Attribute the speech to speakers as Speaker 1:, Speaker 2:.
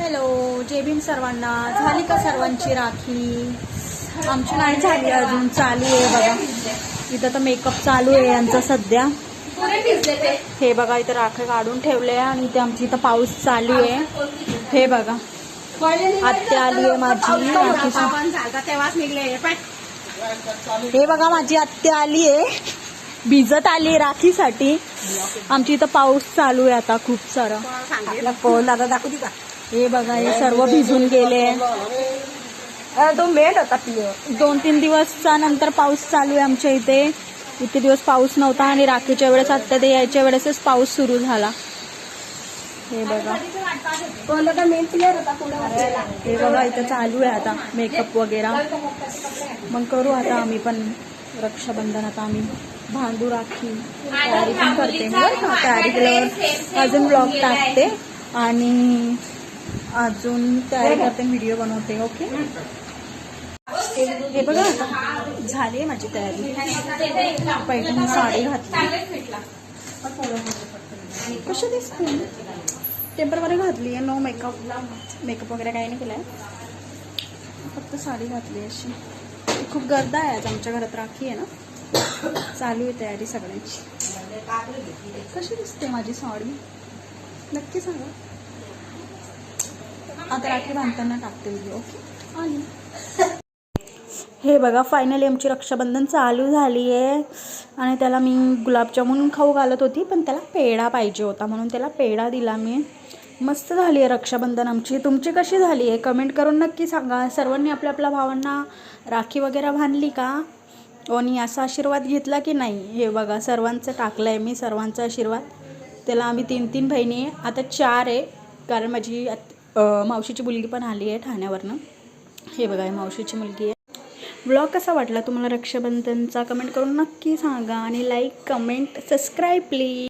Speaker 1: Hello, जय भीम सर्वांना. झाली का सर्वांची राखी? आमची नाही झाली अजून, चालू आहे बघा. इथं तर मेकअप चालू आहे यांचा सध्या. हे बघा इथं राखी काढून ठेवले आणि इथे आमची इथं पाऊस चालू आहे. हे बघा आत्या आली आहे माझी राखी. हे बघा माझी आत्या आली आहे, भिजत आली आहे राखीसाठी. आमची इथं पाऊस चालू आहे आता खूप सारा. हे बघा हे सर्व भिजून गेले.
Speaker 2: तो मेट होता
Speaker 1: 2-3 दिवसचा नंतर पाऊस चालू आहे आमच्या इथे. इतके दिवस पाऊस नव्हता आणि राखीच्या वेळेस आत्या ते यायच्या वेळेसच पाऊस सुरू झाला. हे बघा हे बघा इथं चालू आहे आता मेकअप वगैरे. मग करू आता आम्ही पण रक्षाबंधन. आता आम्ही बांधू राखी, तयारी पण करते. तयारी केल्यावर अजून ब्लॉग टाकते आणि अजून तयारी करते, व्हिडिओ बनवते. ओके. हे बघा आता झाली माझी तयारी. पैठणी साडी घातली. कशी दिसते? टेम्पररी घातली आहे. नो मेकअप वगैरे काही नाही केलाय, फक्त साडी घातली अशी. खूप गर्दा आहे आज आमच्या घरात. राखी आहे ना, चालू आहे तयारी सगळ्यांची. कशी दिसते माझी साडी नक्की सांगा. आता राखी बांधताना टाकते व्हिडिओ. ओके. आणि हे बघा फायनली आमची रक्षाबंधन चालू झाली आहे आणि त्याला मी गुलाबजामुन खाऊ घालत होती, पण त्याला पेढा पाहिजे होता म्हणून त्याला पेढा दिला मी. मस्त झाली आहे रक्षाबंधन आमची. तुमची कशी झाली आहे कमेंट करून नक्की सांगा. सर्वांनी आपल्या आपल्या भावांना राखी वगैरे बांधली का आणि असा आशीर्वाद घेतला की नाही? हे बघा सर्वांचं टाकलं आहे मी, सर्वांचा आशीर्वाद. त्याला आम्ही 3 बहिणी आहे, आता 4 आहे कारण माझी मावशीची मुलगी पण आली आहे ठाण्यावरनं. हे बघा मावशीची मुलगी आहे. व्लॉग कसा वाटला तुम्हाला रक्षाबंधनचा कमेंट करून नक्की सांगा आणि लाईक कमेंट सबस्क्राईब प्लीज.